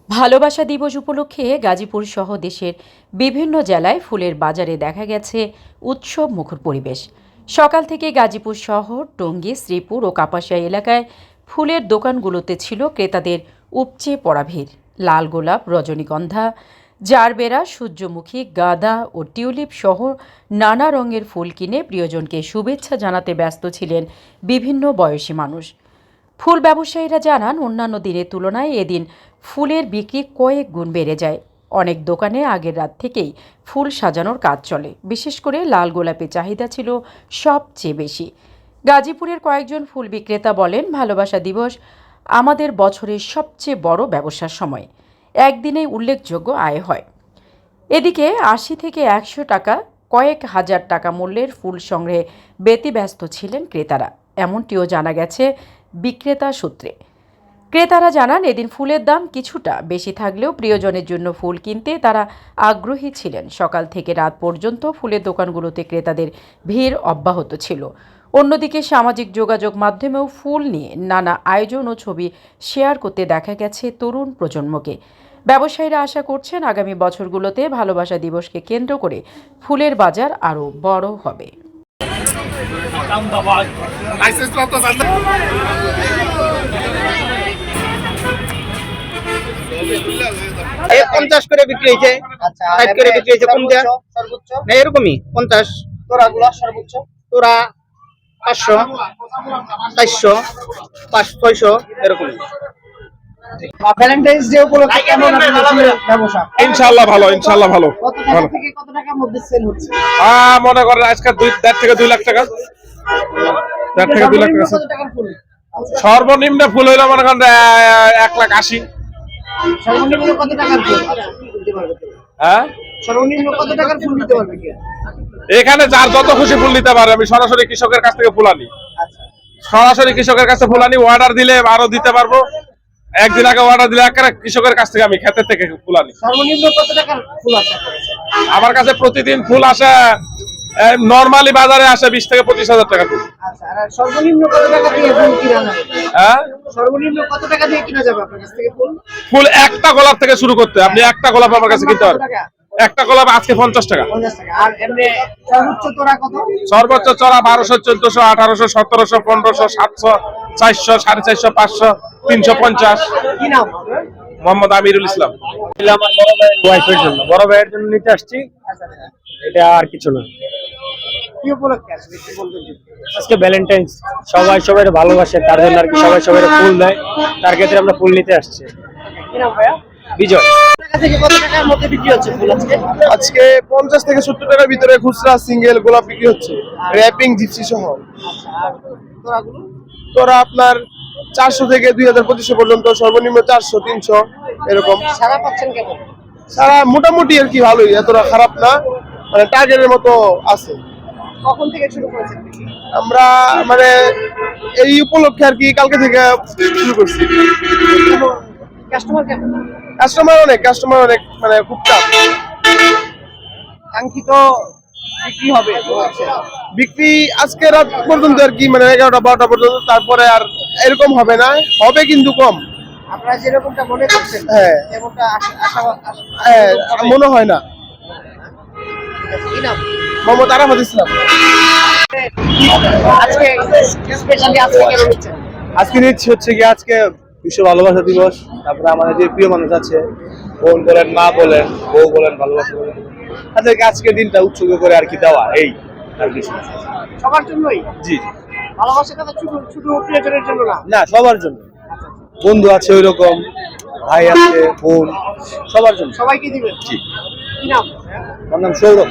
ভালোবাসা দিবস উপলক্ষে গাজীপুর সহ দেশের বিভিন্ন জেলায় ফুলের বাজারে দেখা গেছে উৎসব মুখর পরিবেশ। সকাল থেকে গাজীপুর শহর, টঙ্গী, শ্রীপুর ও কাপাসিয়া এলাকায় ফুলের দোকানগুলোতে ছিল ক্রেতাদের উপচে পড়া ভিড়। লাল গোলাপ, রজনীগন্ধা, জারবেরা, সূর্যমুখী, গাঁদা ও টিউলিপ সহ নানা রঙের ফুল কিনে প্রিয়জনকে শুভেচ্ছা জানাতে ব্যস্ত ছিলেন বিভিন্ন বয়সী মানুষ। ফুল ব্যবসায়ীরা জানান, অন্যান্য দিনের তুলনায় এদিন ফুলের বিক্রি কয়েক গুণ বেড়ে যায়। অনেক দোকানে আগের রাত থেকেই ফুল সাজানোর কাজ চলে। বিশেষ করে লাল গোলাপের চাহিদা ছিল সবচেয়ে বেশি। গাজীপুরের কয়েকজন ফুল বিক্রেতা বলেন, ভালোবাসা দিবস আমাদের বছরের সবচেয়ে বড় ব্যবসার সময়। একদিনেই উল্লেখযোগ্য আয় হয়। এদিকে ৮০ থেকে ১০০ টাকা, কয়েক হাজার টাকা মূল্যের ফুল সংগ্রহে ব্যতিব্যস্ত ছিলেন ক্রেতারা, এমনটিও জানা গেছে বিক্রেতা সূত্রে। ক্রেতারা জানান, এদিন ফুলের দাম কিছুটা বেশি থাকলেও প্রিয়জনের জন্য ফুল কিনতে তারা আগ্রহী ছিলেন। সকাল থেকে রাত পর্যন্ত ফুলের দোকানগুলোতে ক্রেতাদের ভিড় অব্যাহত ছিল। অন্যদিকে সামাজিক যোগাযোগ মাধ্যমেও ফুল নিয়ে নানা আয়োজন ও ছবি শেয়ার করতে দেখা গেছে তরুণ প্রজন্মকে। ব্যবসায়ীরা আশা করছেন, আগামী বছরগুলোতে ভালোবাসা দিবসকে কেন্দ্র করে ফুলের বাজার আরও বড় হবে। 50 করে বিক্রি হয়েছে, 60 করে বিক্রি হয়েছে। কম দেয়া সর্বোচ্চ না, এরকমই 50। তোরাগুলো সর্বোচ্চ তোরা 500, 400, 500, এরকমই। ভ্যালেন্টাইন্স ডে উপলক্ষে কেমন আপনাদের ব্যবসা? ইনশাআল্লাহ ভালো, ইনশাআল্লাহ ভালো। কত টাকা থেকে কত টাকার মধ্যে সেল হচ্ছে? মনে করেন আজকে 1.5 থেকে 2 লাখ টাকা। 1.5 থেকে 2 লাখ টাকা। কত টাকার ফুল? সর্বনিম্ন ফুল হইলো মনে করেন 1,80,000। সর্বনিম্ন কত টাকার ফুল দিতে পারবে? হ্যাঁ, সর্বনিম্ন কত টাকার ফুল দিতে পারবে কি? এখানে যার যত খুশি ফুল নিতে পারে। আমি সরাসরি কৃষকের কাছ থেকে ফুল আনি। আচ্ছা, সরাসরি কৃষকের কাছে ফুল আনি। অর্ডার দিলে আরো দিতে পারবো। একদিন আগে অর্ডার দিলে একেবারে কৃষকের কাছ থেকে আমি ক্ষেতের থেকে ফুল আনি। সর্বনিম্ন কত টাকার ফুল আসে? আমার কাছে প্রতিদিন ফুল আসে, নরমালি বাজারে আসে 20 থেকে 25,000 টাকা ফুল। আচ্ছা, আর সর্বনিম্ন কত টাকা দিয়ে ফুল কিনা যাবে? হ্যাঁ, সর্বনিম্ন কত টাকা দিয়ে কিনা যাবে আপনার কাছ থেকে ফুল? ফুল একটা গোলাপ থেকে শুরু করতে। আপনি একটা গোলাপ আমার কাছে কিনতে পারবেন। একটা গোলাপ আজকে 50 টাকা। 50 টাকা। আর এমনি সর্বোচ্চ তোরা কত? সর্বোচ্চ চড়া 1200, 1400, 1800, 1700, 1500, 700, 400, 450, 500, 350। কি নাম? মোহাম্মদ আমিরুল ইসলাম। আমার বড় ভাইয়ের ওয়াইফের জন্য, বড় ভাইয়ের জন্য নিতে আসছি। আচ্ছা আচ্ছা, এটা আর কিছু না। কি উপলক্ষে আসবে একটু বলবেন যদি? আজকে ভ্যালেন্টাইন্স, সবাই সবাই ভালোবাসে, তার জন্য আর কি সবাই সবাই ফুল দেয়। তার ক্ষেত্রে আমরা ফুল নিতে আসছি। কি নাম ভাইয়া? বিজয়। টাকা থেকে কত টাকার মধ্যে বিক্রি হচ্ছে ফুল আজকে? আজকে 50 থেকে 70 টাকার ভিতরে খুচরা সিঙ্গেল গোলাপ বিক্রি হচ্ছে, র্যাপিং জিপসি সহ। আচ্ছা, আর তোরাগুলো? তোরা আপনার 400 থেকে 2,000-2,500 পর্যন্ত, সর্বনিম্ন 400, 300 এরকম। সারা পাচ্ছেন কেমন? সারা মোটামুটি আর কি ভালোই, এতটা খারাপ না, মানে টার্গেটের মতো আছে। কখন থেকে শুরু করেছেন বিক্রি? আমরা মানে এই উপলক্ষে আর কি কালকে থেকে শুরু করছি। কাস্টমার কেমন? কাস্টমার অনেক মানে খুব চাপ। কাঙ্ক্ষিত বিক্রি হবে? বিক্রি আজকে রাত পর্যন্ত আর কি, মানে 11টা-12টা পর্যন্ত, তারপরে আর এরকম হবে না, হবে কিন্তু কম। আপনারা যেরকমটা মনে করছেন হ্যাঁ, এমনটা আশা হ্যাঁ, মনে হয় না। কি নাম? মোহাম্মদ আরাফাত ইসলাম। আজকে স্পেশালি আজকে কেন নিচ্ছেন? আজকে নিচ্ছি হচ্ছে কি, আজকে বিশ্ব ভালোবাসা দিবস। তারপরে আমাদের যে প্রিয় মানুষ আছে, বোন বলেন, মা বলেন, বউ বলেন, ভালোবাসা বলেন, তাদেরকে আজকের দিনটা উৎসর্গ করে আর কি দেওয়া, এই আর কিছু না। সবার জন্যই? জি জি, ভালোবাসাটা তো শুধু শুধু প্রিয়জনের জন্য না। না, সবার জন্য। বন্ধু আছে ওই রকম, ভাই আছে, বোন, সবার জন্য। সবাইকে দিবেন? জি। কি নাম? আমার নাম সৌরভ।